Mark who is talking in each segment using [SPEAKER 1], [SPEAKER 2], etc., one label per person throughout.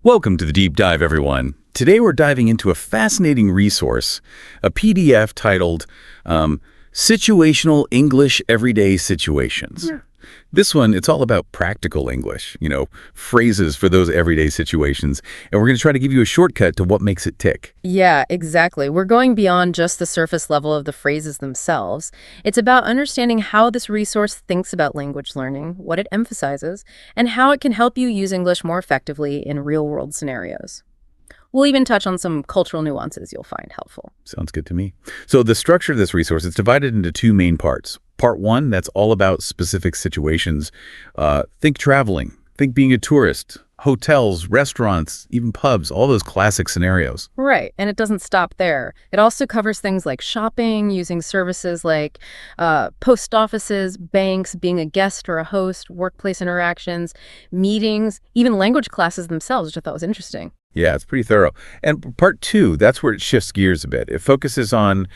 [SPEAKER 1] Welcome to the Deep Dive, everyone. Today we're diving into a fascinating resource, a PDF titled Situational English Everyday Situations. This one, it's all about practical English, phrases for those everyday situations, and we're going to try to give you a shortcut to what makes it tick.
[SPEAKER 2] Yeah, exactly. We're going beyond just the surface level of the phrases themselves. It's about understanding how this resource thinks about language learning, what it emphasizes, and how it can help you use English more effectively in real-world scenarios. We'll even touch on some cultural nuances you'll find helpful.
[SPEAKER 1] Sounds good to me. So the structure of this resource, it's divided into two main parts. Part one, that's all about specific situations. Think traveling, think being a tourist, hotels, restaurants, even pubs, all those classic scenarios.
[SPEAKER 2] Right, and it doesn't stop there. It also covers things like shopping, using services like post offices, banks, being a guest or a host, workplace interactions, meetings, even language classes themselves, which I thought was interesting.
[SPEAKER 1] Yeah, it's pretty thorough. And part two, that's where it shifts gears a bit. It focuses on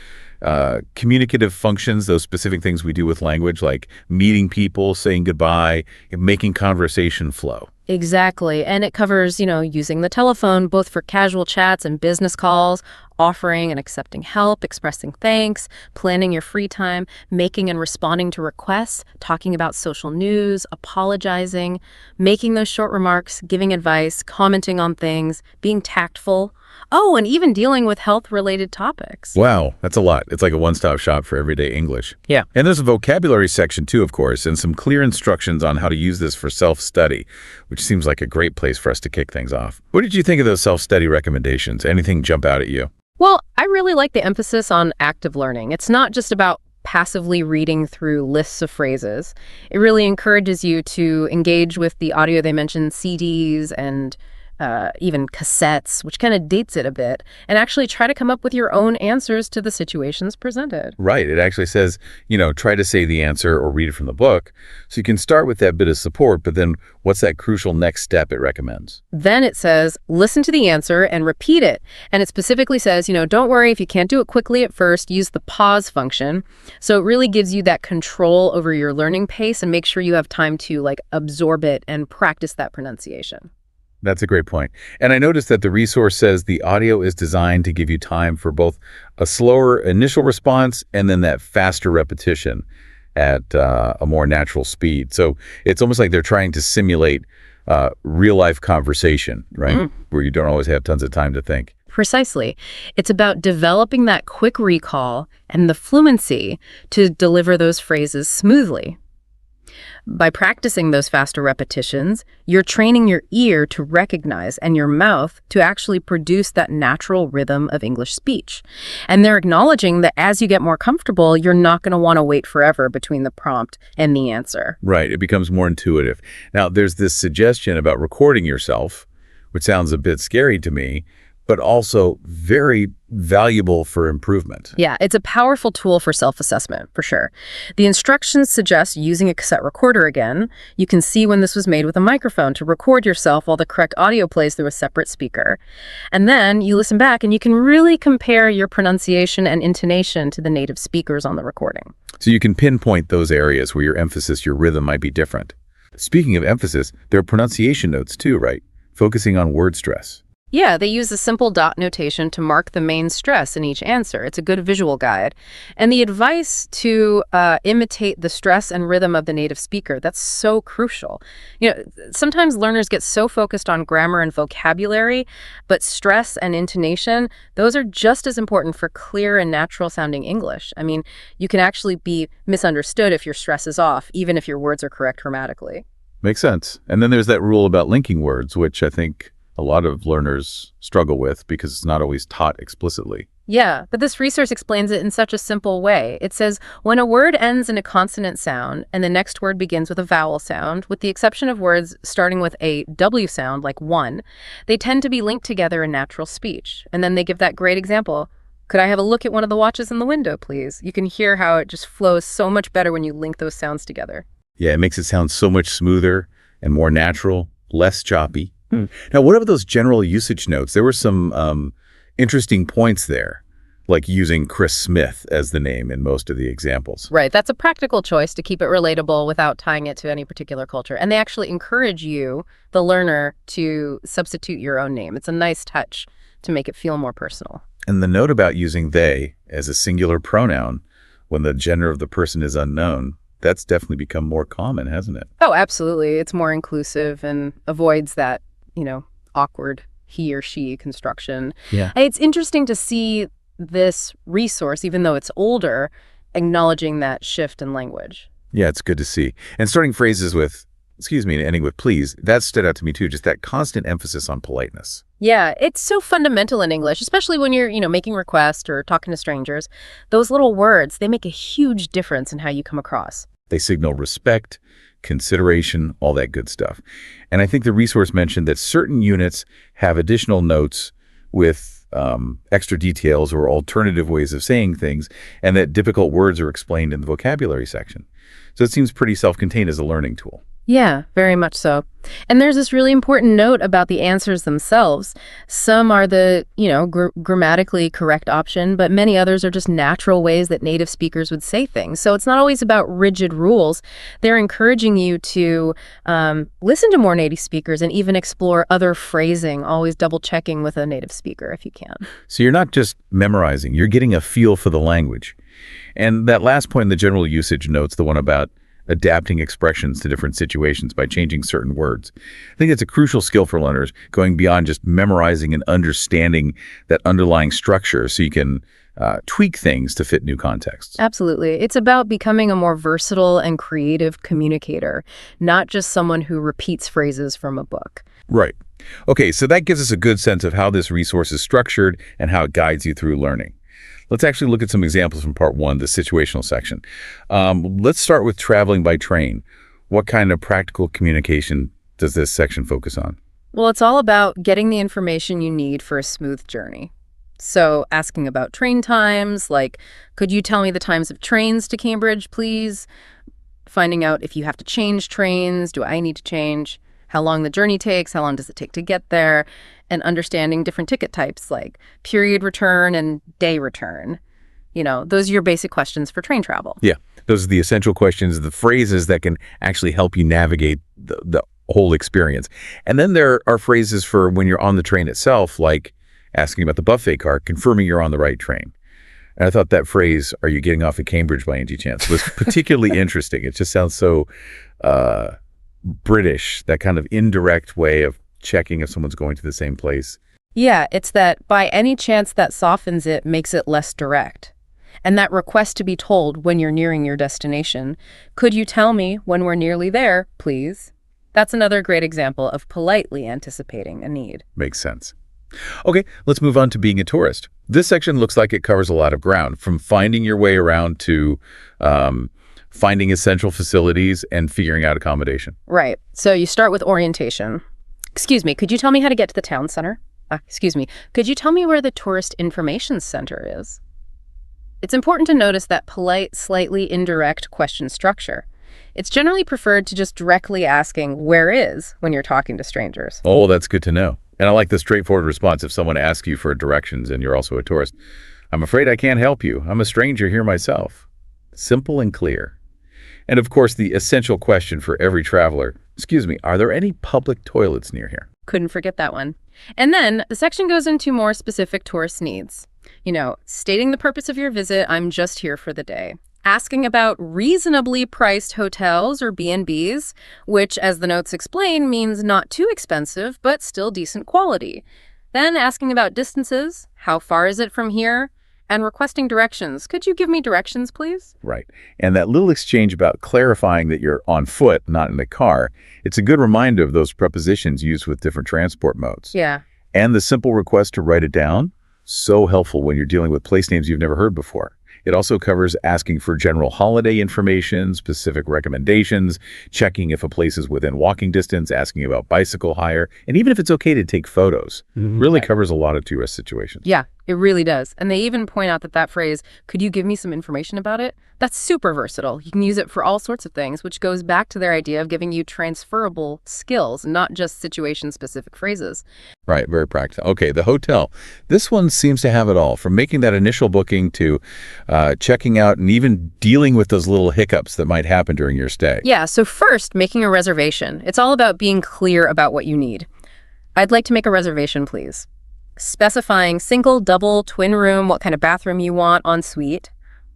[SPEAKER 1] communicative functions, those specific things we do with language, like meeting people, saying goodbye, and making conversation flow.
[SPEAKER 2] Exactly. And it covers, using the telephone, both for casual chats and business calls, offering and accepting help, expressing thanks, planning your free time, making and responding to requests, talking about social news, apologizing, making those short remarks, giving advice, commenting on things, being tactful. Oh, and even dealing with health-related topics.
[SPEAKER 1] Wow, that's a lot. It's like a one-stop shop for everyday English.
[SPEAKER 2] Yeah.
[SPEAKER 1] And there's a vocabulary section too, of course, and some clear instructions on how to use this for self-study, which seems like a great place for us to kick things off. What did you think of those self-study recommendations? Anything jump out at you?
[SPEAKER 2] Well, I really like the emphasis on active learning. It's not just about passively reading through lists of phrases. It really encourages you to engage with the audio. They mentioned CDs and even cassettes, which kind of dates it a bit, and actually try to come up with your own answers to the situations presented.
[SPEAKER 1] Right. It actually says, try to say the answer or read it from the book. So you can start with that bit of support, but then what's that crucial next step it recommends?
[SPEAKER 2] Then it says, listen to the answer and repeat it. And it specifically says, don't worry if you can't do it quickly at first, use the pause function. So it really gives you that control over your learning pace and make sure you have time to absorb it and practice that pronunciation.
[SPEAKER 1] That's a great point. And I noticed that the resource says the audio is designed to give you time for both a slower initial response and then that faster repetition at a more natural speed. So it's almost like they're trying to simulate real-life conversation, right? Mm-hmm. Where you don't always have tons of time to think.
[SPEAKER 2] Precisely. It's about developing that quick recall and the fluency to deliver those phrases smoothly. By practicing those faster repetitions, you're training your ear to recognize and your mouth to actually produce that natural rhythm of English speech. And they're acknowledging that as you get more comfortable, you're not going to want to wait forever between the prompt and the answer.
[SPEAKER 1] Right. It becomes more intuitive. Now, there's this suggestion about recording yourself, which sounds a bit scary to me, but also very valuable for improvement.
[SPEAKER 2] Yeah, it's a powerful tool for self-assessment, for sure. The instructions suggest using a cassette recorder again. You can see when this was made with a microphone to record yourself while the correct audio plays through a separate speaker. And then you listen back and you can really compare your pronunciation and intonation to the native speakers on the recording.
[SPEAKER 1] So you can pinpoint those areas where your emphasis, your rhythm might be different. Speaking of emphasis, there are pronunciation notes too, right? Focusing on word stress.
[SPEAKER 2] Yeah, they use a simple dot notation to mark the main stress in each answer. It's a good visual guide. And the advice to imitate the stress and rhythm of the native speaker, that's so crucial. Sometimes learners get so focused on grammar and vocabulary, but stress and intonation, those are just as important for clear and natural sounding English. I mean, you can actually be misunderstood if your stress is off, even if your words are correct grammatically.
[SPEAKER 1] Makes sense. And then there's that rule about linking words, which I think a lot of learners struggle with because it's not always taught explicitly.
[SPEAKER 2] Yeah, but this resource explains it in such a simple way. It says, when a word ends in a consonant sound and the next word begins with a vowel sound, with the exception of words starting with a W sound, like one, they tend to be linked together in natural speech. And then they give that great example. Could I have a look at one of the watches in the window, please? You can hear how it just flows so much better when you link those sounds together.
[SPEAKER 1] Yeah, it makes it sound so much smoother and more natural, less choppy. Now, what about those general usage notes? There were some interesting points there. like using Chris Smith as the name in most of the examples.
[SPEAKER 2] Right. That's a practical choice to keep it relatable without tying it to any particular culture. And they actually encourage you, the learner, to substitute your own name. It's a nice touch to make it feel more personal.
[SPEAKER 1] And the note about using they as a singular pronoun when the gender of the person is unknown, that's definitely become more common, hasn't it?
[SPEAKER 2] Oh, absolutely. It's more inclusive and avoids that, awkward he or she construction.
[SPEAKER 1] Yeah.
[SPEAKER 2] It's interesting to see this resource, even though it's older, acknowledging that shift in language.
[SPEAKER 1] Yeah, it's good to see. And starting phrases with, excuse me, and ending with please, that stood out to me too, just that constant emphasis on politeness.
[SPEAKER 2] Yeah, it's so fundamental in English, especially when you're, making requests or talking to strangers. Those little words, they make a huge difference in how you come across.
[SPEAKER 1] They signal respect, consideration, all that good stuff. And I think the resource mentioned that certain units have additional notes with extra details or alternative ways of saying things, and that difficult words are explained in the vocabulary section. So it seems pretty self-contained as a learning tool.
[SPEAKER 2] Yeah, very much so. And there's this really important note about the answers themselves. Some are the, grammatically correct option, but many others are just natural ways that native speakers would say things. So it's not always about rigid rules. They're encouraging you to listen to more native speakers and even explore other phrasing, always double-checking with a native speaker if you can.
[SPEAKER 1] So you're not just memorizing, you're getting a feel for the language. And that last point in the general usage notes, the one about adapting expressions to different situations by changing certain words. I think it's a crucial skill for learners, going beyond just memorizing and understanding that underlying structure so you can tweak things to fit new contexts.
[SPEAKER 2] Absolutely. It's about becoming a more versatile and creative communicator, not just someone who repeats phrases from a book.
[SPEAKER 1] Right. Okay, so that gives us a good sense of how this resource is structured and how it guides you through learning. Let's actually look at some examples from part one, the situational section. Let's start with traveling by train. What kind of practical communication does this section focus on?
[SPEAKER 2] Well, it's all about getting the information you need for a smooth journey. So asking about train times, like, could you tell me the times of trains to Cambridge, please? Finding out if you have to change trains, do I need to change? How long the journey takes, how long does it take to get there? And understanding different ticket types like period return and day return. Those are your basic questions for train travel.
[SPEAKER 1] Yeah, those are the essential questions, the phrases that can actually help you navigate the whole experience. And then there are phrases for when you're on the train itself, like asking about the buffet cart, confirming you're on the right train. And I thought that phrase, are you getting off at Cambridge by any chance, was particularly interesting. It just sounds so British, that kind of indirect way of checking if someone's going to the same place.
[SPEAKER 2] Yeah, it's that by any chance that softens it, makes it less direct. And that request to be told when you're nearing your destination. Could you tell me when we're nearly there, please? That's another great example of politely anticipating a need.
[SPEAKER 1] Makes sense. Okay, let's move on to being a tourist. This section looks like it covers a lot of ground, from finding your way around to finding essential facilities and figuring out accommodation.
[SPEAKER 2] Right. So you start with orientation. Excuse me, could you tell me how to get to the town center? Could you tell me where the tourist information center is? It's important to notice that polite, slightly indirect question structure. It's generally preferred to just directly asking where is when you're talking to strangers.
[SPEAKER 1] Oh, that's good to know. And I like the straightforward response if someone asks you for directions and you're also a tourist. I'm afraid I can't help you. I'm a stranger here myself. Simple and clear. And of course, the essential question for every traveler, excuse me, are there any public toilets near here?
[SPEAKER 2] Couldn't forget that one. And then the section goes into more specific tourist needs. Stating the purpose of your visit, I'm just here for the day. Asking about reasonably priced hotels or B&Bs, which, as the notes explain, means not too expensive, but still decent quality. Then asking about distances, how far is it from here? And requesting directions. Could you give me directions, please?
[SPEAKER 1] Right. And that little exchange about clarifying that you're on foot, not in a car, it's a good reminder of those prepositions used with different transport modes.
[SPEAKER 2] Yeah.
[SPEAKER 1] And the simple request to write it down, so helpful when you're dealing with place names you've never heard before. It also covers asking for general holiday information, specific recommendations, checking if a place is within walking distance, asking about bicycle hire, and even if it's okay to take photos. Really covers a lot of tourist situations.
[SPEAKER 2] Yeah, It really does. And they even point out that phrase, could you give me some information about it? That's super versatile. You can use it for all sorts of things, which goes back to their idea of giving you transferable skills, not just situation-specific phrases.
[SPEAKER 1] Right, very practical. Okay, the hotel. This one seems to have it all, from making that initial booking to checking out and even dealing with those little hiccups that might happen during your stay.
[SPEAKER 2] Yeah, so first, making a reservation. It's all about being clear about what you need. I'd like to make a reservation, please. Specifying single, double, twin room, what kind of bathroom you want, en suite,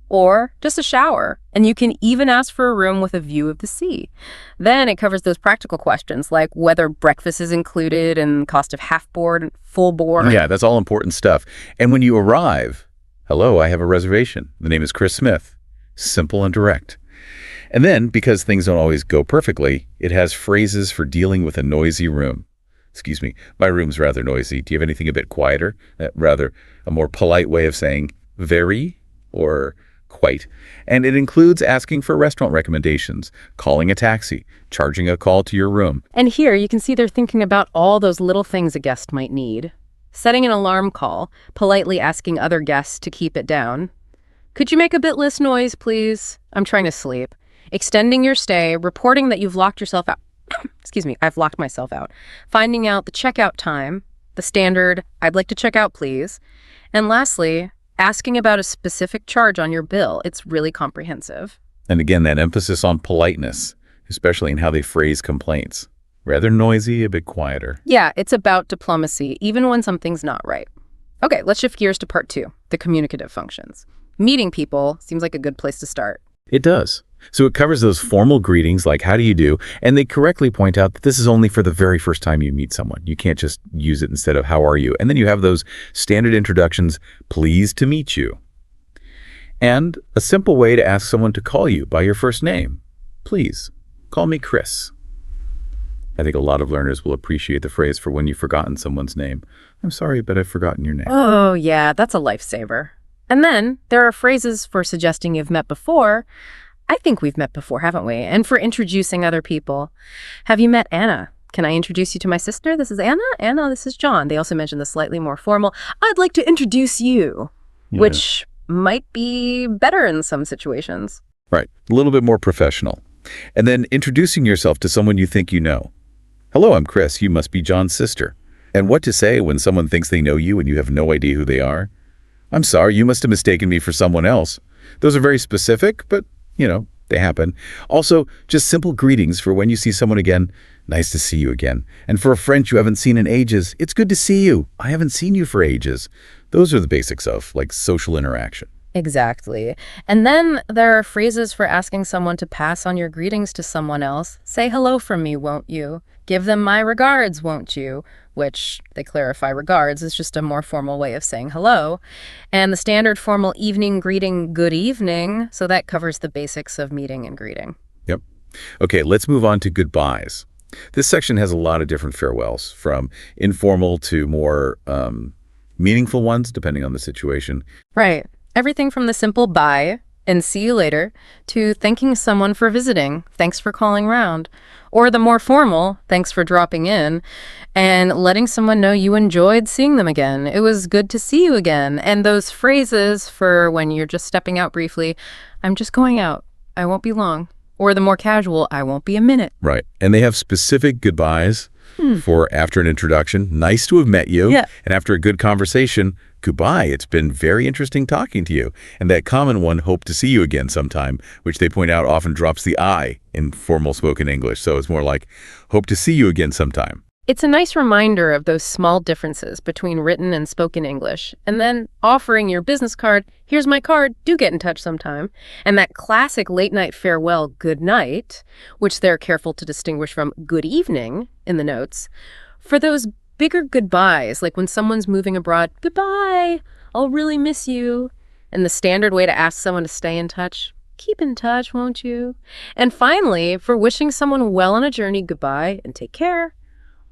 [SPEAKER 2] or just a shower. And you can even ask for a room with a view of the sea. Then it covers those practical questions like whether breakfast is included and cost of half board and full board.
[SPEAKER 1] Yeah, that's all important stuff. And when you arrive, hello, I have a reservation. The name is Chris Smith. Simple and direct. And then, because things don't always go perfectly, it has phrases for dealing with a noisy room. Excuse me, my room's rather noisy. Do you have anything a bit quieter? Rather, a more polite way of saying very or quite. And it includes asking for restaurant recommendations, calling a taxi, charging a call to your room.
[SPEAKER 2] And here you can see they're thinking about all those little things a guest might need. Setting an alarm call, politely asking other guests to keep it down. Could you make a bit less noise, please? I'm trying to sleep. Extending your stay, reporting that you've locked yourself out. Excuse me, I've locked myself out. Finding out the checkout time, the standard, I'd like to check out, please. And lastly, asking about a specific charge on your bill. It's really comprehensive.
[SPEAKER 1] And again, that emphasis on politeness, especially in how they phrase complaints. Rather noisy, a bit quieter.
[SPEAKER 2] Yeah, it's about diplomacy, even when something's not right. Okay, let's shift gears to part 2, the communicative functions. Meeting people seems like a good place to start.
[SPEAKER 1] It does. So it covers those formal greetings like, how do you do? And they correctly point out that this is only for the very first time you meet someone. You can't just use it instead of, how are you? And then you have those standard introductions, pleased to meet you. And a simple way to ask someone to call you by your first name. Please, call me Chris. I think a lot of learners will appreciate the phrase for when you've forgotten someone's name. I'm sorry, but I've forgotten your name.
[SPEAKER 2] Oh, yeah, that's a lifesaver. And then there are phrases for suggesting you've met before. I think we've met before, haven't we? And for introducing other people. Have you met Anna? Can I introduce you to my sister? This is Anna. Anna, this is John. They also mention the slightly more formal, I'd like to introduce you, which might be better in some situations.
[SPEAKER 1] Right. A little bit more professional. And then introducing yourself to someone you think you know. Hello, I'm Chris. You must be John's sister. And what to say when someone thinks they know you and you have no idea who they are? I'm sorry, you must have mistaken me for someone else. Those are very specific, but they happen. Also, just simple greetings for when you see someone again. Nice to see you again. And for a friend you haven't seen in ages, it's good to see you. I haven't seen you for ages. Those are the basics of, social interaction.
[SPEAKER 2] Exactly. And then there are phrases for asking someone to pass on your greetings to someone else. Say hello from me, won't you? Give them my regards, won't you? Which, they clarify, regards is just a more formal way of saying hello. And the standard formal evening greeting, good evening. So that covers the basics of meeting and greeting.
[SPEAKER 1] Yep. Okay, let's move on to goodbyes. This section has a lot of different farewells, from informal to more meaningful ones, depending on the situation.
[SPEAKER 2] Right. Everything from the simple bye and see you later to thanking someone for visiting, thanks for calling round, or the more formal, thanks for dropping in, and letting someone know you enjoyed seeing them again. It was good to see you again. And those phrases for when you're just stepping out briefly, I'm just going out, I won't be long, or the more casual, I won't be a minute.
[SPEAKER 1] Right. And they have specific goodbyes for after an introduction. Nice to have met you.
[SPEAKER 2] Yeah.
[SPEAKER 1] And after a good conversation, goodbye. It's been very interesting talking to you. And that common one, hope to see you again sometime, which they point out often drops the I in formal spoken English. So it's more like, hope to see you again sometime.
[SPEAKER 2] It's a nice reminder of those small differences between written and spoken English. And then offering your business card, here's my card, do get in touch sometime. And that classic late night farewell, good night, which they're careful to distinguish from good evening in the notes. For those bigger goodbyes, like when someone's moving abroad, goodbye, I'll really miss you. And the standard way to ask someone to stay in touch, keep in touch, won't you? And finally, for wishing someone well on a journey, goodbye and take care.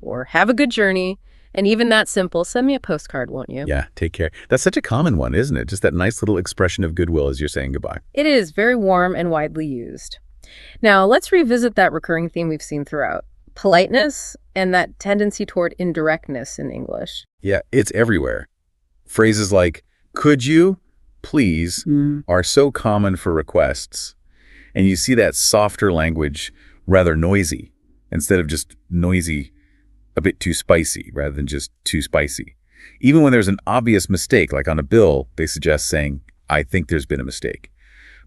[SPEAKER 2] Or have a good journey. And even that simple, send me a postcard, won't you?
[SPEAKER 1] Yeah, take care. That's such a common one, isn't it? Just that nice little expression of goodwill as you're saying goodbye.
[SPEAKER 2] It is very warm and widely used. Now, let's revisit that recurring theme we've seen throughout. Politeness and that tendency toward indirectness in English.
[SPEAKER 1] Yeah, it's everywhere. Phrases like, could you, please, are so common for requests. And you see that softer language, rather noisy, instead of just noisy, a bit too spicy, rather than just too spicy. Even when there's an obvious mistake, like on a bill, they suggest saying, I think there's been a mistake.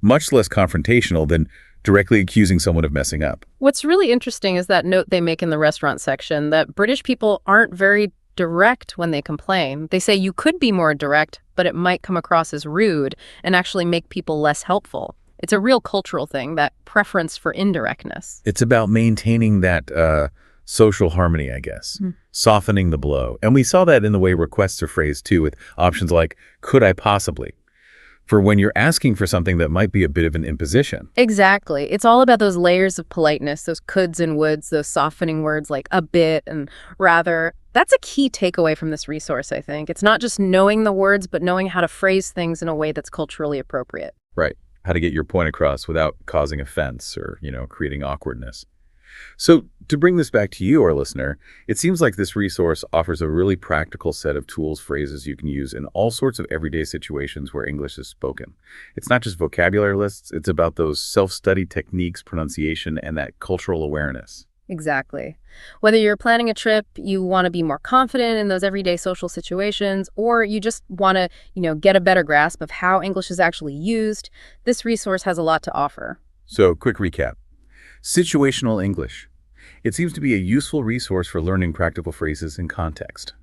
[SPEAKER 1] Much less confrontational than directly accusing someone of messing up.
[SPEAKER 2] What's really interesting is that note they make in the restaurant section that British people aren't very direct when they complain. They say you could be more direct, but it might come across as rude and actually make people less helpful. It's a real cultural thing, that preference for indirectness.
[SPEAKER 1] It's about maintaining that social harmony, I guess, softening the blow. And we saw that in the way requests are phrased, too, with options like, could I possibly? For when you're asking for something that might be a bit of an imposition.
[SPEAKER 2] Exactly. It's all about those layers of politeness, those coulds and woulds, those softening words like a bit and rather. That's a key takeaway from this resource, I think. It's not just knowing the words, but knowing how to phrase things in a way that's culturally appropriate.
[SPEAKER 1] Right. How to get your point across without causing offense or, creating awkwardness. So to bring this back to you, our listener, it seems like this resource offers a really practical set of tools, phrases you can use in all sorts of everyday situations where English is spoken. It's not just vocabulary lists, it's about those self-study techniques, pronunciation, and that cultural awareness.
[SPEAKER 2] Exactly. Whether you're planning a trip, you want to be more confident in those everyday social situations, or you just want to, get a better grasp of how English is actually used, this resource has a lot to offer.
[SPEAKER 1] So, quick recap. Situational English. It seems to be a useful resource for learning practical phrases in context.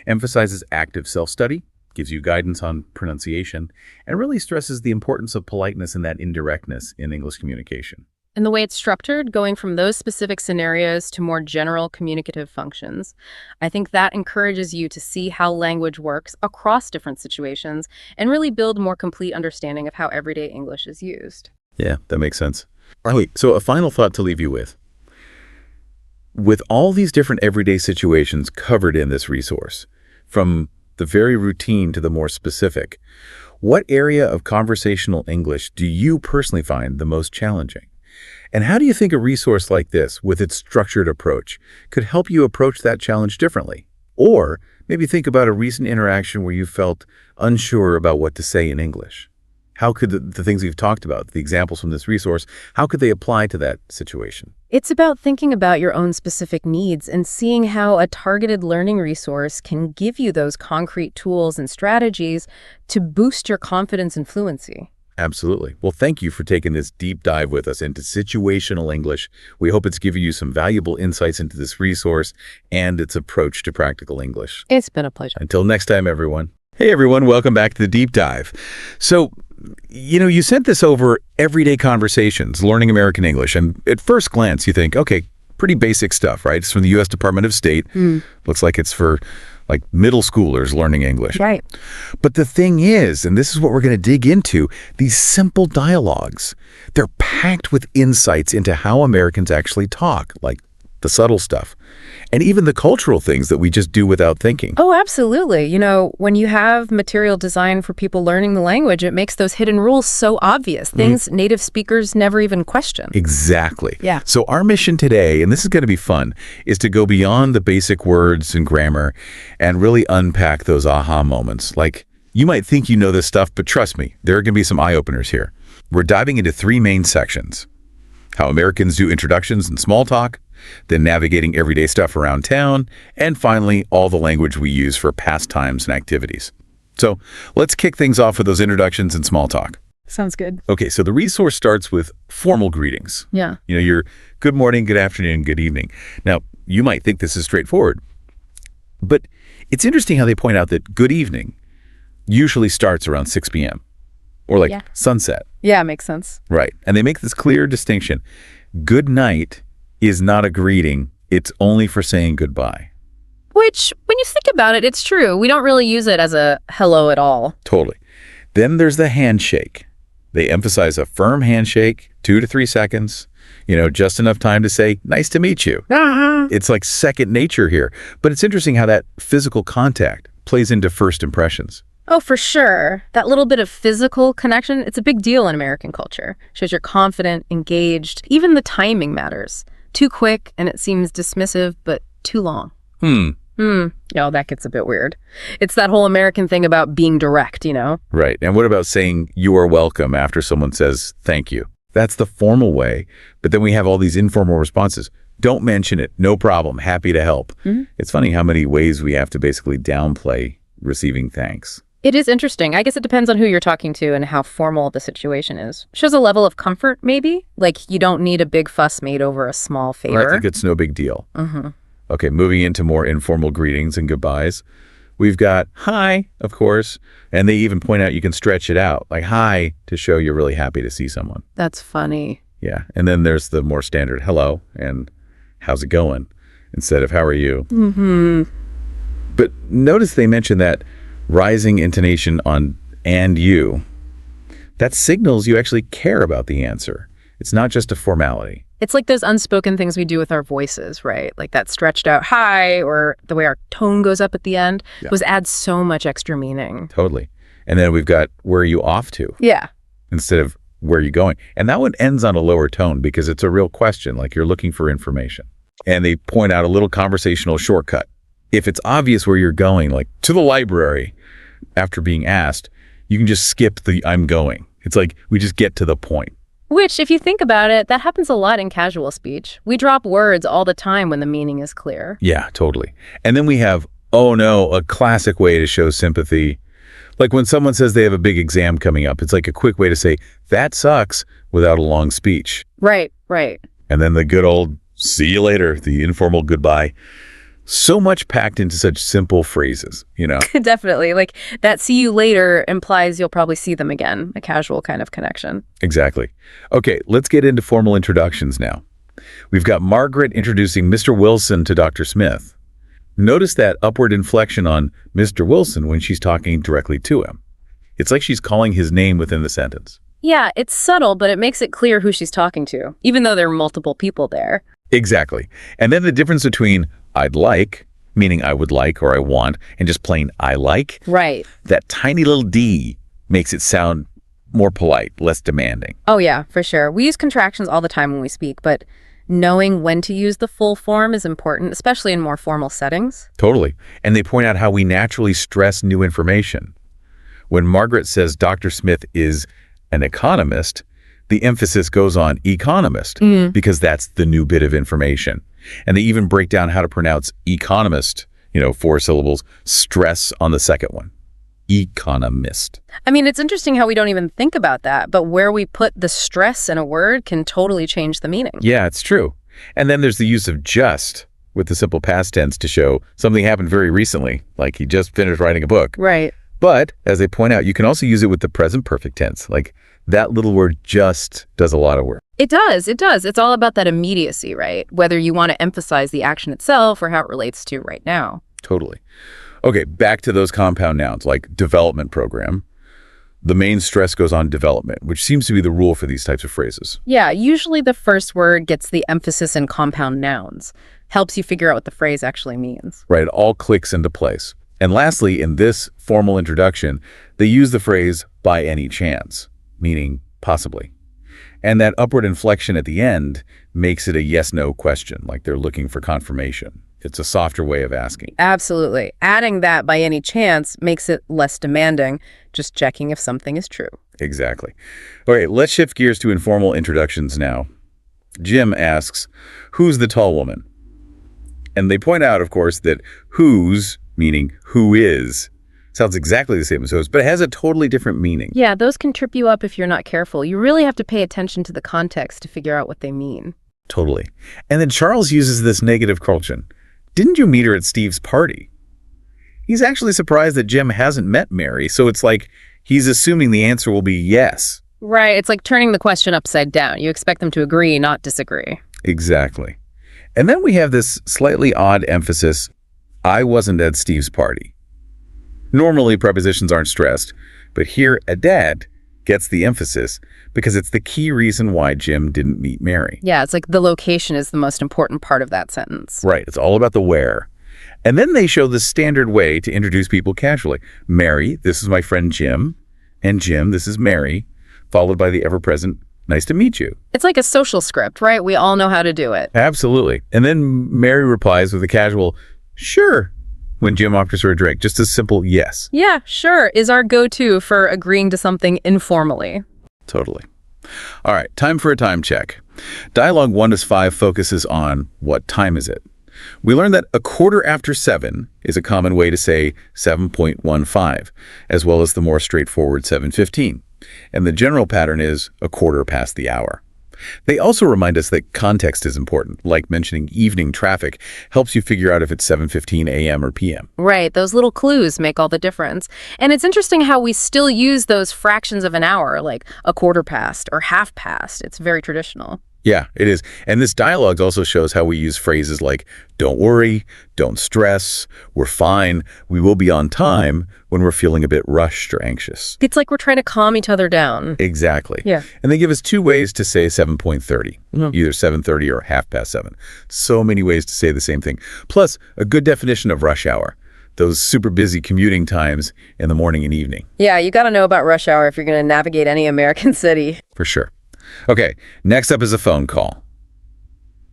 [SPEAKER 1] Emphasizes active self-study, gives you guidance on pronunciation, and really stresses the importance of politeness and that indirectness in English communication.
[SPEAKER 2] And the way it's structured, going from those specific scenarios to more general communicative functions, I think that encourages you to see how language works across different situations and really build a more complete understanding of how everyday English is used.
[SPEAKER 1] Yeah, that makes sense. All right, so a final thought to leave you with. With all these different everyday situations covered in this resource, from the very routine to the more specific, what area of conversational English do you personally find the most challenging? And how do you think a resource like this, with its structured approach, could help you approach that challenge differently? Or maybe think about a recent interaction where you felt unsure about what to say in English. How could the things we've talked about, the examples from this resource, how could they apply to that situation?
[SPEAKER 2] It's about thinking about your own specific needs and seeing how a targeted learning resource can give you those concrete tools and strategies to boost your confidence and fluency.
[SPEAKER 1] Absolutely. Well, thank you for taking this deep dive with us into situational English. We hope it's given you some valuable insights into this resource and its approach to practical English.
[SPEAKER 2] It's been a pleasure.
[SPEAKER 1] Until next time, everyone. Hey, everyone. Welcome back to the Deep Dive. So, you sent this over Everyday Conversations, Learning American English. And at first glance, you think, okay, pretty basic stuff, right? It's from the U.S. Department of State. Looks like it's for middle schoolers learning English.
[SPEAKER 2] Right.
[SPEAKER 1] But the thing is, and this is what we're going to dig into, these simple dialogues, they're packed with insights into how Americans actually talk, like the subtle stuff, and even the cultural things that we just do without thinking.
[SPEAKER 2] Oh, absolutely. When you have material designed for people learning the language, it makes those hidden rules so obvious, things native speakers never even question.
[SPEAKER 1] Exactly.
[SPEAKER 2] Yeah.
[SPEAKER 1] So our mission today, and this is going to be fun, is to go beyond the basic words and grammar and really unpack those aha moments. Like, you might think you know this stuff, but trust me, there are going to be some eye-openers here. We're diving into 3 main sections: how Americans do introductions and small talk, then navigating everyday stuff around town, and finally, all the language we use for pastimes and activities. So let's kick things off with those introductions and small talk.
[SPEAKER 2] Sounds good.
[SPEAKER 1] Okay, so the resource starts with formal greetings.
[SPEAKER 2] Yeah.
[SPEAKER 1] Your good morning, good afternoon, good evening. Now, you might think this is straightforward, but it's interesting how they point out that good evening usually starts around 6 p.m. or sunset.
[SPEAKER 2] Yeah, makes sense.
[SPEAKER 1] Right. And they make this clear distinction. Good night is not a greeting. It's only for saying goodbye.
[SPEAKER 2] Which, when you think about it, it's true. We don't really use it as a hello at all.
[SPEAKER 1] Totally. Then there's the handshake. They emphasize a firm handshake, 2 to 3 seconds, just enough time to say, nice to meet you. It's like second nature here. But it's interesting how that physical contact plays into first impressions.
[SPEAKER 2] Oh, for sure. That little bit of physical connection, it's a big deal in American culture. Shows you're confident, engaged. Even the timing matters. Too quick and it seems dismissive, but too long. Oh, that gets a bit weird. It's that whole American thing about being direct, you know?
[SPEAKER 1] Right. And what about saying you are welcome after someone says thank you? That's the formal way. But then we have all these informal responses. Don't mention it. No problem. Happy to help. It's funny how many ways we have to basically downplay receiving thanks.
[SPEAKER 2] It is interesting. I guess it depends on who you're talking to and how formal the situation is. Shows a level of comfort, maybe? Like you don't need a big fuss made over a small favor.
[SPEAKER 1] Right. Like it's no big deal. Okay, moving into more informal greetings and goodbyes. We've got hi, of course, and they even point out you can stretch it out, like hi, to show you're really happy to see someone.
[SPEAKER 2] That's funny.
[SPEAKER 1] Yeah, and then there's the more standard hello and how's it going instead of how are you. But notice they mention that rising intonation on and you. That signals you actually care about the answer. It's not just a formality.
[SPEAKER 2] It's like those unspoken things we do with our voices, right? Like that stretched out hi or the way our tone goes up at the end. Those add so much extra meaning.
[SPEAKER 1] Totally. And then we've got where are you off to?
[SPEAKER 2] Yeah.
[SPEAKER 1] Instead of where are you going? And that one ends on a lower tone because it's a real question, like you're looking for information. And they point out a little conversational shortcut. If it's obvious where you're going, like to the library, after being asked, you can just skip the I'm going. It's like we just get to the point.
[SPEAKER 2] Which, if you think about it, that happens a lot in casual speech. We drop words all the time when the meaning is clear.
[SPEAKER 1] Yeah, totally. And then we have, oh no, a classic way to show sympathy. Like when someone says they have a big exam coming up, it's like a quick way to say, that sucks, without a long speech.
[SPEAKER 2] Right.
[SPEAKER 1] And then the good old, see you later, the informal goodbye. So much packed into such simple phrases, you know?
[SPEAKER 2] Definitely. Like that see you later implies you'll probably see them again, a casual kind of connection.
[SPEAKER 1] Exactly. Okay, let's get into formal introductions now. We've got Margaret introducing Mr. Wilson to Dr. Smith. Notice that upward inflection on Mr. Wilson when she's talking directly to him. It's like she's calling his name within the sentence.
[SPEAKER 2] Yeah, it's subtle, but it makes it clear who she's talking to, even though there are multiple people there.
[SPEAKER 1] Exactly. And then the difference between I'd like, meaning I would like or I want, and just plain I like.
[SPEAKER 2] Right.
[SPEAKER 1] That tiny little D makes it sound more polite, less demanding.
[SPEAKER 2] Oh yeah, for sure. We use contractions all the time when we speak, but knowing when to use the full form is important, especially in more formal settings.
[SPEAKER 1] Totally. And they point out how we naturally stress new information. When Margaret says Dr. Smith is an economist, the emphasis goes on economist because that's the new bit of information. And they even break down how to pronounce economist, 4 syllables, stress on the second one. Economist.
[SPEAKER 2] I mean, it's interesting how we don't even think about that, but where we put the stress in a word can totally change the meaning.
[SPEAKER 1] Yeah, it's true. And then there's the use of just with the simple past tense to show something happened very recently, like he just finished writing a book.
[SPEAKER 2] Right.
[SPEAKER 1] But, as they point out, you can also use it with the present perfect tense. Like, that little word just does a lot of work.
[SPEAKER 2] It does. It's all about that immediacy, right? Whether you want to emphasize the action itself or how it relates to right now.
[SPEAKER 1] Totally. Okay, back to those compound nouns, like development program. The main stress goes on development, which seems to be the rule for these types of phrases.
[SPEAKER 2] Yeah, usually the first word gets the emphasis in compound nouns. Helps you figure out what the phrase actually means.
[SPEAKER 1] Right, it all clicks into place. And lastly, in this formal introduction, they use the phrase by any chance, meaning possibly. And that upward inflection at the end makes it a yes-no question, like they're looking for confirmation. It's a softer way of asking.
[SPEAKER 2] Absolutely. Adding that by any chance makes it less demanding, just checking if something is true.
[SPEAKER 1] Exactly. All right, let's shift gears to informal introductions now. Jim asks, who's the tall woman? And they point out, of course, that whose, meaning who is, sounds exactly the same as whose, but it has a totally different meaning.
[SPEAKER 2] Yeah, those can trip you up if you're not careful. You really have to pay attention to the context to figure out what they mean.
[SPEAKER 1] Totally. And then Charles uses this negative correlation. Didn't you meet her at Steve's party? He's actually surprised that Jim hasn't met Mary, so it's like he's assuming the answer will be yes.
[SPEAKER 2] Right, it's like turning the question upside down. You expect them to agree, not disagree.
[SPEAKER 1] Exactly. And then we have this slightly odd emphasis, I wasn't at Steve's party. Normally, prepositions aren't stressed, but here a dad gets the emphasis because it's the key reason why Jim didn't meet Mary.
[SPEAKER 2] Yeah, it's like the location is the most important part of that sentence.
[SPEAKER 1] Right, it's all about the where. And then they show the standard way to introduce people casually. Mary, this is my friend Jim, and Jim, this is Mary, followed by the ever-present, nice to meet you.
[SPEAKER 2] It's like a social script, right? We all know how to do it.
[SPEAKER 1] Absolutely. And then Mary replies with a casual, sure, when Jim offers her a drink. Just a simple yes.
[SPEAKER 2] Yeah, sure, is our go-to for agreeing to something informally.
[SPEAKER 1] Totally. All right, time for a time check. Dialogue 1 to 5 focuses on what time is it. We learned that 7:15 is a common way to say 7.15, as well as the more straightforward 7:15. And the general pattern is a quarter past the hour. They also remind us that context is important, like mentioning evening traffic helps you figure out if it's 7:15 a.m. or p.m.
[SPEAKER 2] Right, those little clues make all the difference. And it's interesting how we still use those fractions of an hour, like a quarter past or half past. It's very traditional.
[SPEAKER 1] Yeah, it is. And this dialogue also shows how we use phrases like, don't worry, don't stress, we're fine, we will be on time when we're feeling a bit rushed or anxious.
[SPEAKER 2] It's like we're trying to calm each other down.
[SPEAKER 1] Exactly.
[SPEAKER 2] Yeah.
[SPEAKER 1] And they give us 2 ways to say 7.30, either 7:30 or half past 7. So many ways to say the same thing. Plus, a good definition of rush hour, those super busy commuting times in the morning and evening.
[SPEAKER 2] Yeah, you got to know about rush hour if you're going to navigate any American city.
[SPEAKER 1] For sure. Okay, next up is a phone call.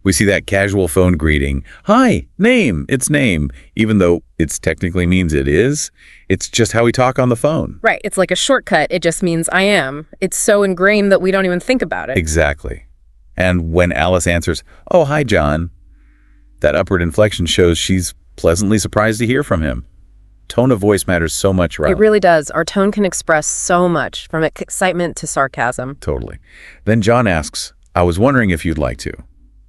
[SPEAKER 1] We see that casual phone greeting, hi, name, it's name, even though it technically means it is. It's just how we talk on the phone.
[SPEAKER 2] Right, it's like a shortcut. It just means I am. It's so ingrained that we don't even think about it.
[SPEAKER 1] Exactly. And when Alice answers, oh, hi, John, that upward inflection shows she's pleasantly surprised to hear from him. Tone of voice matters so much, right?
[SPEAKER 2] It really does. Our tone can express so much, from excitement to sarcasm.
[SPEAKER 1] Totally. Then John asks, I was wondering if you'd like to.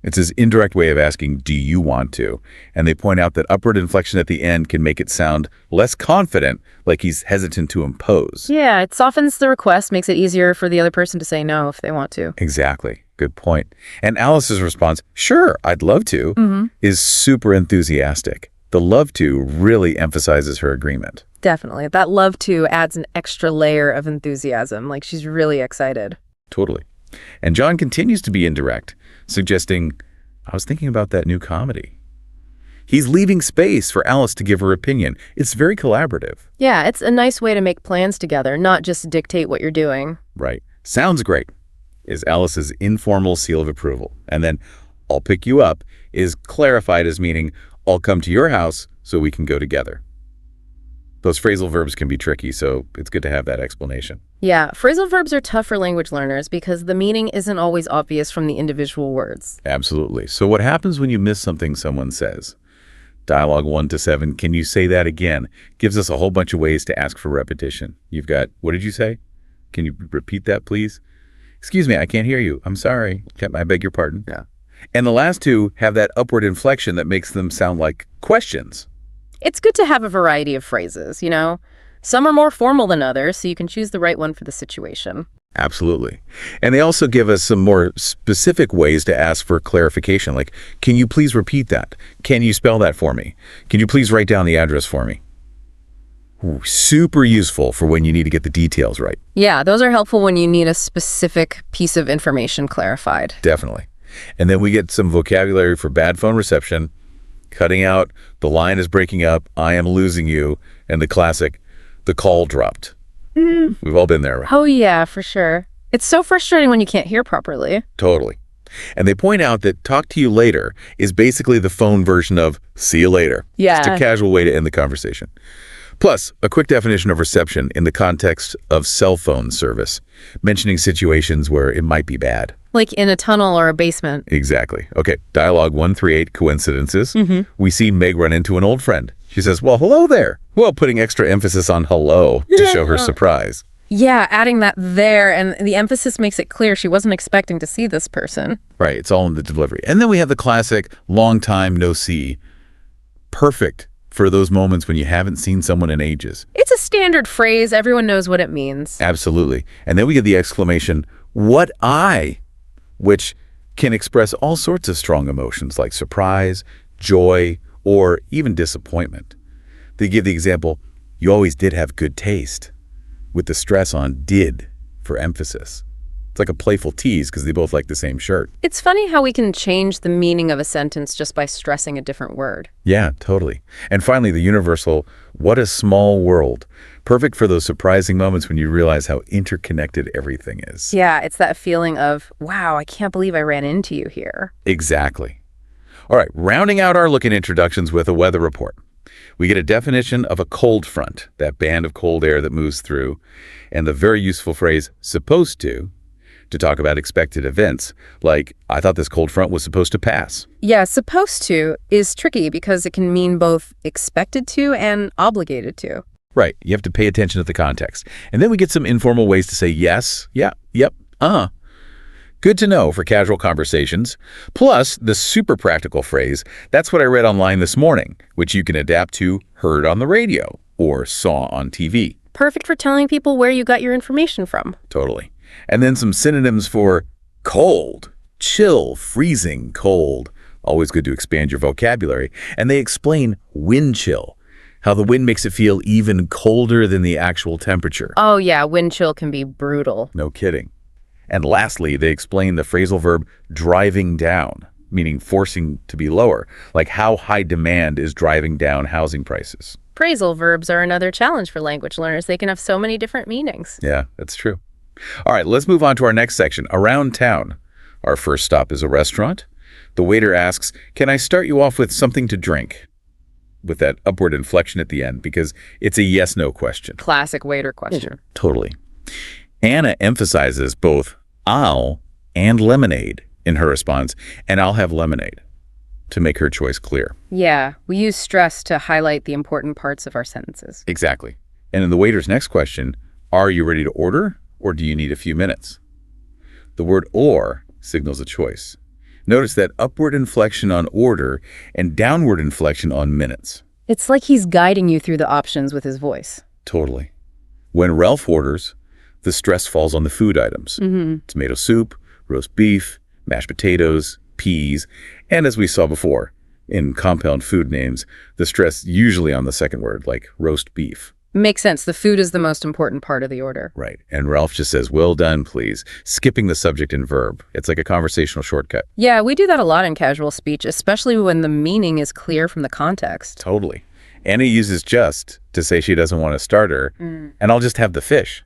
[SPEAKER 1] It's his indirect way of asking, do you want to? And they point out that upward inflection at the end can make it sound less confident, like he's hesitant to impose.
[SPEAKER 2] Yeah, it softens the request, makes it easier for the other person to say no if they want to.
[SPEAKER 1] Exactly. Good point. And Alice's response, sure, I'd love to, is super enthusiastic. The love to really emphasizes her agreement.
[SPEAKER 2] Definitely. That love to adds an extra layer of enthusiasm, like she's really excited.
[SPEAKER 1] Totally. And John continues to be indirect, suggesting, I was thinking about that new comedy. He's leaving space for Alice to give her opinion. It's very collaborative.
[SPEAKER 2] Yeah, it's a nice way to make plans together, not just dictate what you're doing.
[SPEAKER 1] Right. Sounds great, is Alice's informal seal of approval. And then, I'll pick you up, is clarified as meaning, I'll come to your house so we can go together. Those phrasal verbs can be tricky, so it's good to have that explanation.
[SPEAKER 2] Yeah, phrasal verbs are tough for language learners because the meaning isn't always obvious from the individual words.
[SPEAKER 1] Absolutely. So what happens when you miss something someone says? Dialogue 1 to 7, can you say that again? Gives us a whole bunch of ways to ask for repetition. You've got, what did you say? Can you repeat that, please? Excuse me, I can't hear you. I'm sorry. I beg your pardon.
[SPEAKER 3] Yeah.
[SPEAKER 1] And the last 2 have that upward inflection that makes them sound like questions.
[SPEAKER 2] It's good to have a variety of phrases, you know? Some are more formal than others, so you can choose the right one for the situation.
[SPEAKER 1] Absolutely. And they also give us some more specific ways to ask for clarification, like, can you please repeat that? Can you spell that for me? Can you please write down the address for me? Ooh, super useful for when you need to get the details right.
[SPEAKER 2] Yeah, those are helpful when you need a specific piece of information clarified.
[SPEAKER 1] Definitely. And then we get some vocabulary for bad phone reception, cutting out, the line is breaking up, I am losing you, and the classic, the call dropped. We've all been there, right?
[SPEAKER 2] Oh yeah, for sure. It's so frustrating when you can't hear properly.
[SPEAKER 1] Totally. And they point out that talk to you later is basically the phone version of see you later.
[SPEAKER 2] Yeah.
[SPEAKER 1] Just a casual way to end the conversation. Plus, a quick definition of reception in the context of cell phone service, mentioning situations where it might be bad.
[SPEAKER 2] Like in a tunnel or a basement.
[SPEAKER 1] Exactly. Okay, dialogue 138, coincidences. We see Meg run into an old friend. She says, well, hello there. Well, putting extra emphasis on hello to show her surprise.
[SPEAKER 2] Yeah, adding that there, and the emphasis makes it clear she wasn't expecting to see this person.
[SPEAKER 1] Right, it's all in the delivery. And then we have the classic, long time no see. Perfect for those moments when you haven't seen someone in ages.
[SPEAKER 2] It's a standard phrase. Everyone knows what it means.
[SPEAKER 1] Absolutely. And then we get the exclamation, what I, which can express all sorts of strong emotions like surprise, joy, or even disappointment. They give the example, you always did have good taste, with the stress on did for emphasis. It's like a playful tease because they both like the same shirt.
[SPEAKER 2] It's funny how we can change the meaning of a sentence just by stressing a different word.
[SPEAKER 1] Yeah, totally. And finally, the universal, what a small world. Perfect for those surprising moments when you realize how interconnected everything is.
[SPEAKER 2] Yeah, it's that feeling of, wow, I can't believe I ran into you here.
[SPEAKER 1] Exactly. All right, rounding out our look at introductions with a weather report. We get a definition of a cold front, that band of cold air that moves through, and the very useful phrase supposed to talk about expected events, like, I thought this cold front was supposed to pass.
[SPEAKER 2] Yeah, supposed to is tricky because it can mean both expected to and obligated to.
[SPEAKER 1] Right, you have to pay attention to the context. And then we get some informal ways to say yes, yeah, yep, Good to know for casual conversations. Plus, the super practical phrase, that's what I read online this morning, which you can adapt to heard on the radio or saw on TV.
[SPEAKER 2] Perfect for telling people where you got your information from.
[SPEAKER 1] Totally. And then some synonyms for cold, chill, freezing, cold. Always good to expand your vocabulary. And they explain wind chill, how the wind makes it feel even colder than the actual temperature.
[SPEAKER 2] Oh yeah, wind chill can be brutal.
[SPEAKER 1] No kidding. And lastly, they explain the phrasal verb driving down, meaning forcing to be lower, like how high demand is driving down housing prices.
[SPEAKER 2] Phrasal verbs are another challenge for language learners. They can have so many different meanings.
[SPEAKER 1] Yeah, that's true. All right, let's move on to our next section, around town. Our first stop is a restaurant. The waiter asks, can I start you off with something to drink? With that upward inflection at the end, because it's a yes-no question.
[SPEAKER 2] Classic waiter question.
[SPEAKER 1] Totally. Anna emphasizes both I'll and lemonade in her response, and I'll have lemonade, to make her choice clear.
[SPEAKER 2] Yeah, we use stress to highlight the important parts of our sentences.
[SPEAKER 1] Exactly. And in the waiter's next question, are you ready to order, or do you need a few minutes? The word or signals a choice. Notice that upward inflection on order and downward inflection on minutes.
[SPEAKER 2] It's like he's guiding you through the options with his voice.
[SPEAKER 1] Totally. When Ralph orders, the stress falls on the food items. Tomato soup, roast beef, mashed potatoes, peas, and as we saw before, in compound food names, the stress usually on the second word, like roast beef.
[SPEAKER 2] Makes sense. The food is the most important part of the order.
[SPEAKER 1] Right. And Ralph just says, well done, please, skipping the subject and verb. It's like a conversational shortcut.
[SPEAKER 2] Yeah, we do that a lot in casual speech, especially when the meaning is clear from the context.
[SPEAKER 1] Totally. Anna uses just to say she doesn't want a starter, and I'll just have the fish.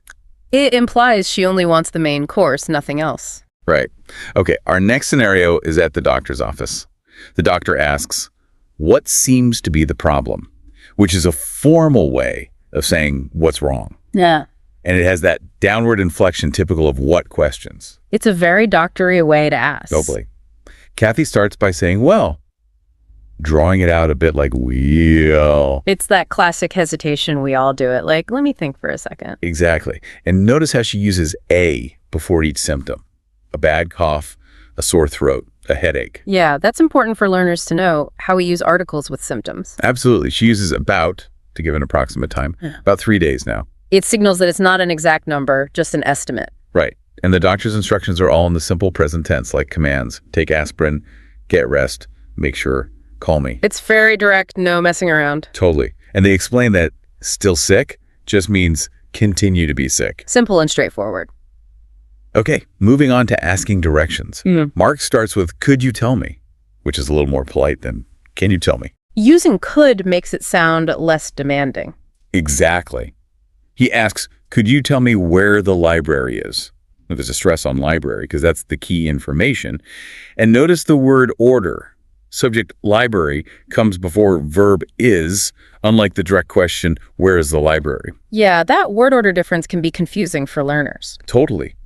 [SPEAKER 2] It implies she only wants the main course, nothing else.
[SPEAKER 1] Right. Okay, our next scenario is at the doctor's office. The doctor asks, what seems to be the problem? Which is a formal way of saying what's wrong.
[SPEAKER 2] Yeah.
[SPEAKER 1] And it has that downward inflection typical of what questions.
[SPEAKER 2] It's a very doctory way to ask.
[SPEAKER 1] Totally. Kathy starts by saying, well, drawing it out a bit like well.
[SPEAKER 2] It's that classic hesitation. We all do it. Like, let me think for a second.
[SPEAKER 1] Exactly. And notice how she uses a before each symptom. A bad cough, a sore throat, a headache.
[SPEAKER 2] Yeah, that's important for learners to know how we use articles with symptoms.
[SPEAKER 1] Absolutely. She uses about to give an approximate time. About 3 days now.
[SPEAKER 2] It signals that it's not an exact number, just an estimate.
[SPEAKER 1] Right. And the doctor's instructions are all in the simple present tense, like commands. Take aspirin, get rest, make sure, call me.
[SPEAKER 2] It's very direct, no messing around.
[SPEAKER 1] Totally. And they explain that still sick just means continue to be sick.
[SPEAKER 2] Simple and straightforward.
[SPEAKER 1] Okay, moving on to asking directions. Mark starts with, could you tell me? Which is a little more polite than, can you tell me?
[SPEAKER 2] Using could makes it sound less demanding.
[SPEAKER 1] Exactly. He asks, could you tell me where the library is? Now, there's a stress on library because that's the key information. And notice the word order. Subject library comes before verb is, unlike the direct question, where is the library?
[SPEAKER 2] Yeah, that word order difference can be confusing for learners.
[SPEAKER 1] Totally.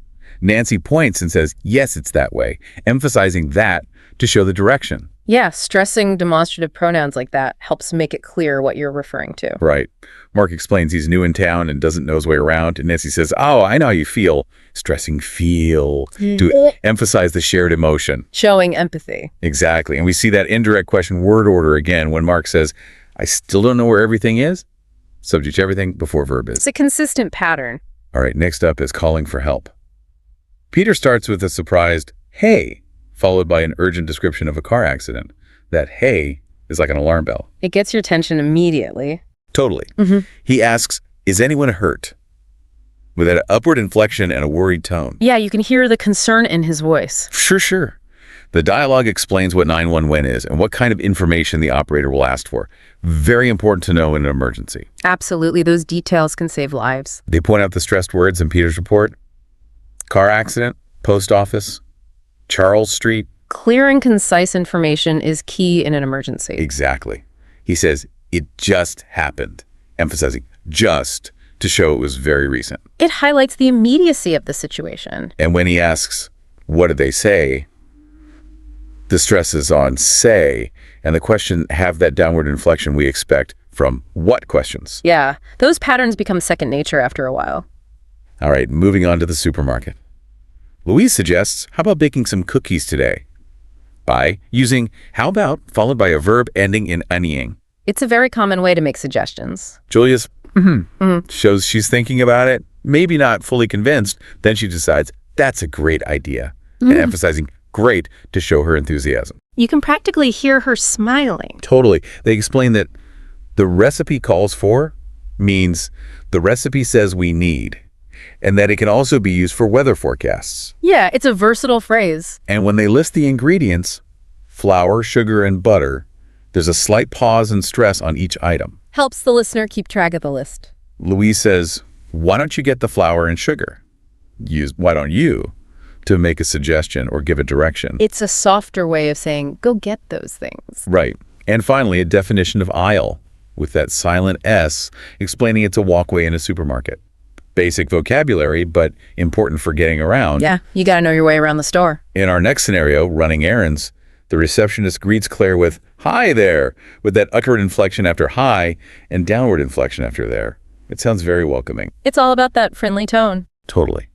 [SPEAKER 1] Nancy points and says, yes, it's that way, emphasizing that to show the direction.
[SPEAKER 2] Yeah, stressing demonstrative pronouns like that helps make it clear what you're referring to.
[SPEAKER 1] Right. Mark explains he's new in town and doesn't know his way around, and Nancy says, oh, I know how you feel. Stressing feel to emphasize the shared emotion.
[SPEAKER 2] Showing empathy.
[SPEAKER 1] Exactly. And we see that indirect question word order again when Mark says, I still don't know where everything is. Subject to everything before verb is.
[SPEAKER 2] It's a consistent pattern.
[SPEAKER 1] All right, next up is calling for help. Peter starts with a surprised, hey, followed by an urgent description of a car accident. That hey is like an alarm bell.
[SPEAKER 2] It gets your attention immediately.
[SPEAKER 1] Totally. He asks, is anyone hurt? With an upward inflection and a worried tone.
[SPEAKER 2] Yeah, you can hear the concern in his voice.
[SPEAKER 1] Sure. The dialogue explains what 911 is and what kind of information the operator will ask for. Very important to know in an emergency.
[SPEAKER 2] Absolutely. Those details can save lives.
[SPEAKER 1] They point out the stressed words in Peter's report. Car accident, post office, Charles Street.
[SPEAKER 2] Clear and concise information is key in an emergency.
[SPEAKER 1] Exactly. He says, it just happened, emphasizing just to show it was very recent.
[SPEAKER 2] It highlights the immediacy of the situation.
[SPEAKER 1] And when he asks, what did they say? The stress is on say, and the question have that downward inflection we expect from what questions.
[SPEAKER 2] Yeah, those patterns become second nature after a while.
[SPEAKER 1] All right, moving on to the supermarket. Louise suggests, how about baking some cookies today? By using how about followed by a verb ending in -ing.
[SPEAKER 2] It's a very common way to make suggestions.
[SPEAKER 1] Julia's shows she's thinking about it, maybe not fully convinced. Then she decides, that's a great idea, and emphasizing great to show her enthusiasm.
[SPEAKER 2] You can practically hear her smiling.
[SPEAKER 1] Totally. They explain that the recipe calls for means the recipe says we need, and that it can also be used for weather forecasts.
[SPEAKER 2] Yeah, it's a versatile phrase.
[SPEAKER 1] And when they list the ingredients, flour, sugar, and butter, there's a slight pause and stress on each item.
[SPEAKER 2] Helps the listener keep track of the list.
[SPEAKER 1] Louise says, why don't you get the flour and sugar? Why don't you? To make a suggestion or give a direction.
[SPEAKER 2] It's a softer way of saying, go get those things.
[SPEAKER 1] Right. And finally, a definition of aisle with that silent S, explaining it's a walkway in a supermarket. Basic vocabulary, but important for getting around.
[SPEAKER 2] Yeah, you got to know your way around the store.
[SPEAKER 1] In our next scenario, running errands, the receptionist greets Claire with, hi there, with that upward inflection after hi and downward inflection after there. It sounds very welcoming.
[SPEAKER 2] It's all about that friendly tone.
[SPEAKER 1] Totally.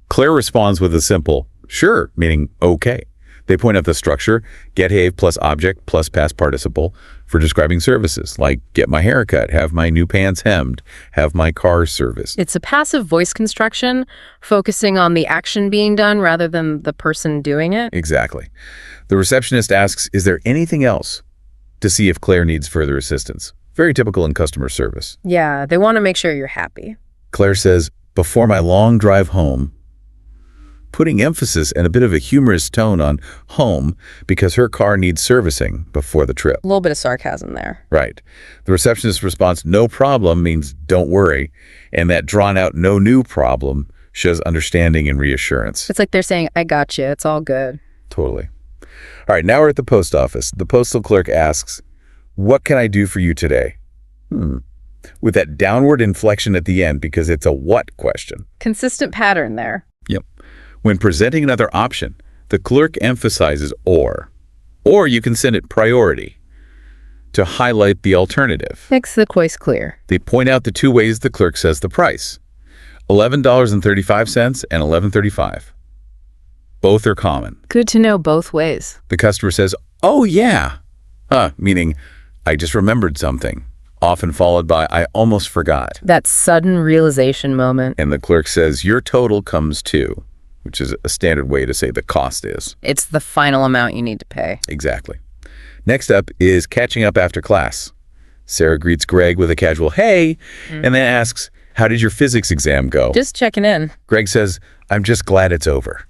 [SPEAKER 1] Claire responds with a simple, sure, meaning okay. They point out the structure, get have plus object plus past participle for describing services, like get my hair cut, have my new pants hemmed, have my car serviced.
[SPEAKER 2] It's a passive voice construction, focusing on the action being done rather than the person doing it.
[SPEAKER 1] Exactly. The receptionist asks, is there anything else? To see if Claire needs further assistance. Very typical in customer service.
[SPEAKER 2] Yeah, they want to make sure you're happy.
[SPEAKER 1] Claire says, before my long drive home, putting emphasis and a bit of a humorous tone on home because her car needs servicing before the trip.
[SPEAKER 2] A little bit of sarcasm there.
[SPEAKER 1] Right. The receptionist's response, no problem, means don't worry. And that drawn out no new problem shows understanding and reassurance.
[SPEAKER 2] It's like they're saying, I got you. It's all good.
[SPEAKER 1] Totally. All right, now we're at the post office. The postal clerk asks, what can I do for you today? With that downward inflection at the end because it's a what question.
[SPEAKER 2] Consistent pattern there.
[SPEAKER 1] Yep. When presenting another option, the clerk emphasizes or you can send it priority to highlight the alternative.
[SPEAKER 2] Makes the choice clear.
[SPEAKER 1] They point out the two ways the clerk says the price, $11.35 and $11.35. Both are common.
[SPEAKER 2] Good to know both ways.
[SPEAKER 1] The customer says, oh yeah, meaning I just remembered something, often followed by I almost forgot.
[SPEAKER 2] That sudden realization moment.
[SPEAKER 1] And the clerk says, your total comes to, which is a standard way to say the cost is.
[SPEAKER 2] It's the final amount you need to pay.
[SPEAKER 1] Exactly. Next up is catching up after class. Sarah greets Greg with a casual hey, and then asks, how did your physics exam go?
[SPEAKER 2] Just checking in.
[SPEAKER 1] Greg says, I'm just glad it's over.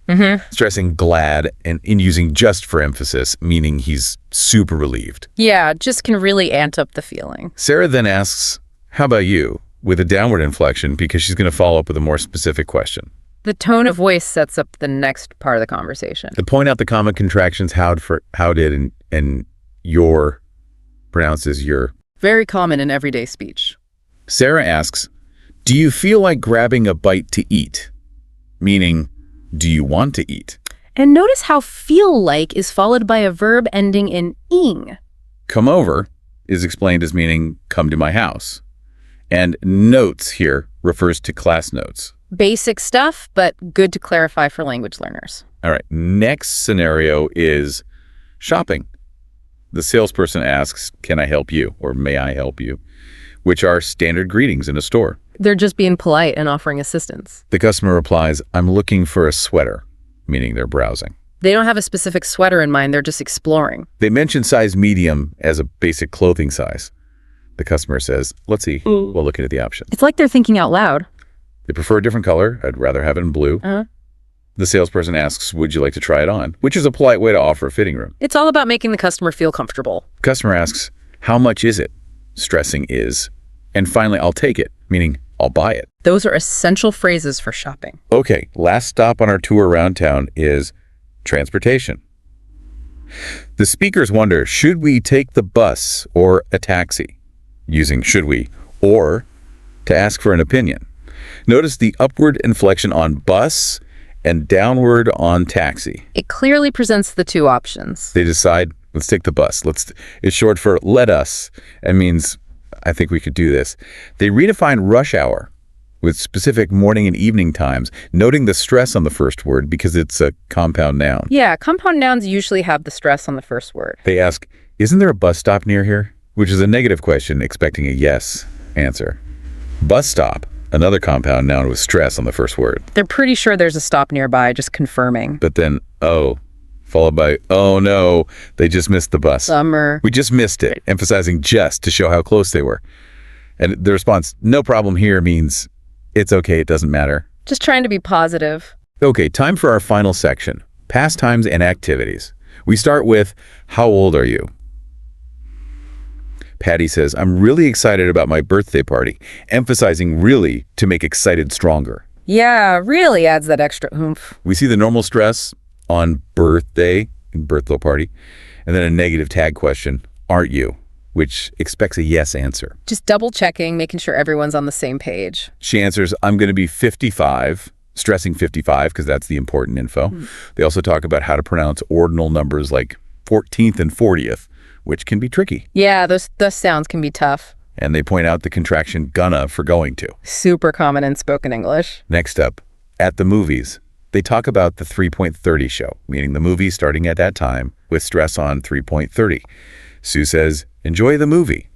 [SPEAKER 1] Stressing glad and in using just for emphasis, meaning he's super relieved.
[SPEAKER 2] Yeah, just can really ant up the feeling.
[SPEAKER 1] Sarah then asks, how about you? With a downward inflection because she's going to follow up with a more specific question.
[SPEAKER 2] The tone of voice sets up the next part of the conversation.
[SPEAKER 1] To point out the common contractions, how did and your pronounces your.
[SPEAKER 2] Very common in everyday speech.
[SPEAKER 1] Sarah asks, do you feel like grabbing a bite to eat? Meaning, do you want to eat?
[SPEAKER 2] And notice how feel like is followed by a verb ending in ing.
[SPEAKER 1] Come over is explained as meaning come to my house. And notes here refers to class notes.
[SPEAKER 2] Basic stuff, but good to clarify for language learners.
[SPEAKER 1] All right, next scenario is shopping. The salesperson asks, can I help you? Or may I help you? Which are standard greetings in a store.
[SPEAKER 2] They're just being polite and offering assistance.
[SPEAKER 1] The customer replies, I'm looking for a sweater, meaning they're browsing.
[SPEAKER 2] They don't have a specific sweater in mind, they're just exploring.
[SPEAKER 1] They mention size medium as a basic clothing size. The customer says, let's see, while looking at the options.
[SPEAKER 2] It's like they're thinking out loud.
[SPEAKER 1] They prefer a different color. I'd rather have it in blue. The salesperson asks, would you like to try it on? Which is a polite way to offer a fitting room.
[SPEAKER 2] It's all about making the customer feel comfortable.
[SPEAKER 1] The customer asks, how much is it? Stressing is. And finally, I'll take it, meaning I'll buy it.
[SPEAKER 2] Those are essential phrases for shopping.
[SPEAKER 1] Okay, last stop on our tour around town is transportation. The speakers wonder, should we take the bus or a taxi? using should we, or to ask for an opinion. Notice the upward inflection on bus and downward on taxi.
[SPEAKER 2] It clearly presents the two options.
[SPEAKER 1] They decide, let's take the bus. It's short for let us. It means, I think we could do this. They redefine rush hour with specific morning and evening times, noting the stress on the first word because it's a compound noun.
[SPEAKER 2] Yeah, compound nouns usually have the stress on the first word.
[SPEAKER 1] They ask, isn't there a bus stop near here? Which is a negative question, expecting a yes answer. Bus stop, another compound noun with stress on the first word.
[SPEAKER 2] They're pretty sure there's a stop nearby, just confirming.
[SPEAKER 1] But then, oh, followed by, oh no, they just missed the bus.
[SPEAKER 2] Summer.
[SPEAKER 1] We just missed it, emphasizing just to show how close they were. And the response, no problem here, means it's okay, it doesn't matter.
[SPEAKER 2] Just trying to be positive.
[SPEAKER 1] Okay, time for our final section, pastimes and activities. We start with, how old are you? Patty says, I'm really excited about my birthday party, emphasizing really to make excited stronger.
[SPEAKER 2] Yeah, really adds that extra oomph.
[SPEAKER 1] We see the normal stress on birthday, birthday party, and then a negative tag question, aren't you? Which expects a yes answer.
[SPEAKER 2] Just double checking, making sure everyone's on the same page.
[SPEAKER 1] She answers, I'm going to be 55, stressing 55 because that's the important info. They also talk about how to pronounce ordinal numbers like 14th and 40th, which can be tricky.
[SPEAKER 2] Yeah, those sounds can be tough.
[SPEAKER 1] And they point out the contraction gonna for going to.
[SPEAKER 2] Super common in spoken English.
[SPEAKER 1] Next up, at the movies, they talk about the 3.30 show, meaning the movie starting at that time with stress on 3.30. Sue says, enjoy the movie,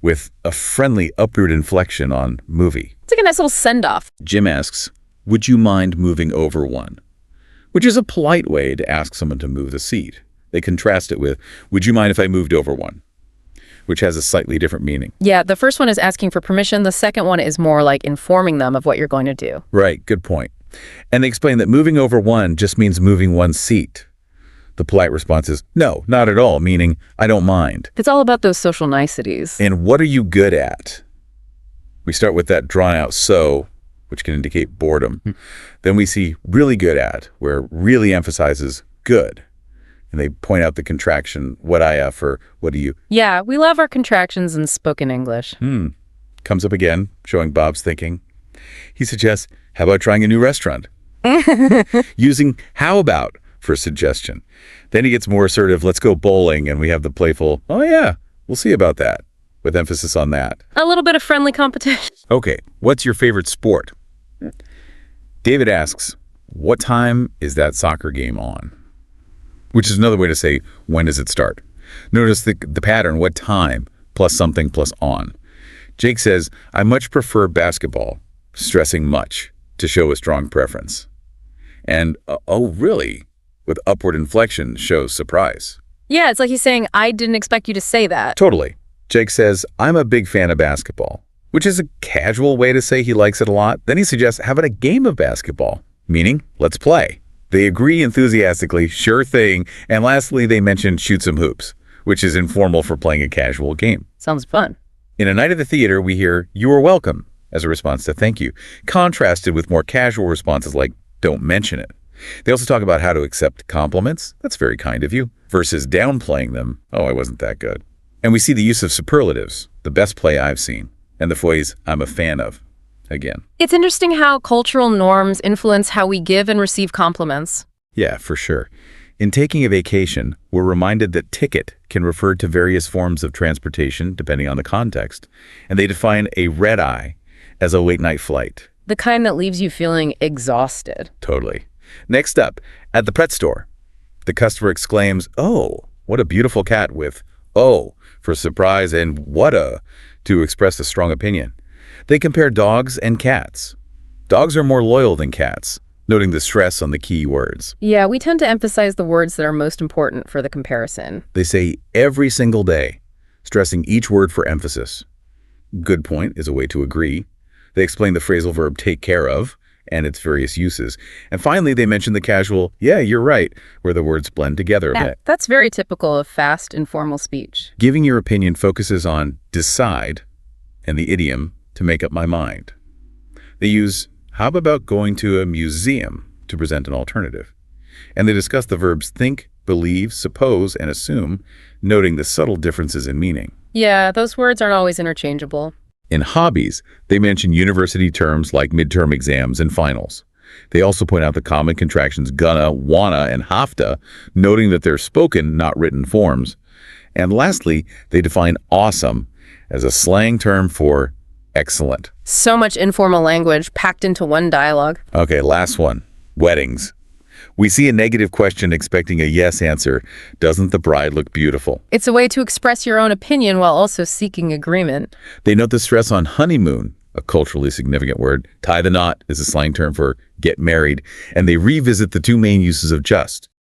[SPEAKER 1] with a friendly upward inflection on movie.
[SPEAKER 2] It's like a nice little send-off.
[SPEAKER 1] Jim asks, would you mind moving over one? Which is a polite way to ask someone to move the seat. They contrast it with, would you mind if I moved over one? Which has a slightly different meaning.
[SPEAKER 2] Yeah, the first one is asking for permission. The second one is more like informing them of what you're going to do.
[SPEAKER 1] Right, good point. And they explain that moving over one just means moving one seat. The polite response is, no, not at all, meaning, I don't mind.
[SPEAKER 2] It's all about those social niceties.
[SPEAKER 1] And what are you good at? We start with that drawn out so, which can indicate boredom. Then we see really good at, where really emphasizes good. And they point out the contraction, what I for what do you?
[SPEAKER 2] Yeah, we love our contractions in spoken English.
[SPEAKER 1] Comes up again, showing Bob's thinking. He suggests, how about trying a new restaurant? Using how about for suggestion. Then he gets more assertive, let's go bowling, and we have the playful, oh yeah, we'll see about that, with emphasis on that.
[SPEAKER 2] A little bit of friendly competition.
[SPEAKER 1] Okay, what's your favorite sport? David asks, what time is that soccer game on? Which is another way to say, when does it start? Notice the pattern, what time, plus something, plus on. Jake says, I much prefer basketball, stressing much, to show a strong preference. And, oh really? With upward inflection shows surprise.
[SPEAKER 2] Yeah, it's like he's saying, I didn't expect you to say that.
[SPEAKER 1] Totally. Jake says, I'm a big fan of basketball, which is a casual way to say he likes it a lot. Then he suggests, how about a game of basketball? Meaning, let's play. They agree enthusiastically, sure thing. And lastly, they mention shoot some hoops, which is informal for playing a casual game.
[SPEAKER 2] Sounds fun.
[SPEAKER 1] In A Night at the Theater, we hear, you are welcome, as a response to thank you, contrasted with more casual responses like, don't mention it. They also talk about how to accept compliments, that's very kind of you, versus downplaying them, oh, I wasn't that good. And we see the use of superlatives, the best play I've seen, and the phrase, I'm a fan of, again.
[SPEAKER 2] It's interesting how cultural norms influence how we give and receive compliments.
[SPEAKER 1] Yeah, for sure. In taking a vacation, we're reminded that ticket can refer to various forms of transportation depending on the context, and they define a red-eye as a late-night flight.
[SPEAKER 2] The kind that leaves you feeling exhausted.
[SPEAKER 1] Totally. Next up, at the pet store, the customer exclaims, oh, what a beautiful cat, with oh for surprise and what a to express a strong opinion. They compare dogs and cats. Dogs are more loyal than cats, noting the stress on the key words.
[SPEAKER 2] Yeah, we tend to emphasize the words that are most important for the comparison.
[SPEAKER 1] They say every single day, stressing each word for emphasis. Good point is a way to agree. They explain the phrasal verb take care of and its various uses. And finally, they mention the casual, yeah, you're right, where the words blend together a bit.
[SPEAKER 2] That's very typical of fast, informal speech.
[SPEAKER 1] Giving your opinion focuses on decide and the idiom to make up my mind. They use how about going to a museum to present an alternative. And they discuss the verbs think, believe, suppose, and assume, noting the subtle differences in meaning.
[SPEAKER 2] Yeah, those words aren't always interchangeable.
[SPEAKER 1] In hobbies, they mention university terms like midterm exams and finals. They also point out the common contractions gonna, wanna, and hafta, noting that they're spoken, not written forms. And lastly, they define awesome as a slang term for excellent.
[SPEAKER 2] So much informal language packed into one dialogue.
[SPEAKER 1] Okay, last one. Weddings. We see a negative question expecting a yes answer. Doesn't the bride look beautiful?
[SPEAKER 2] It's a way to express your own opinion while also seeking agreement.
[SPEAKER 1] They note the stress on honeymoon, a culturally significant word. Tie the knot is a slang term for get married. And they revisit the two main uses of just.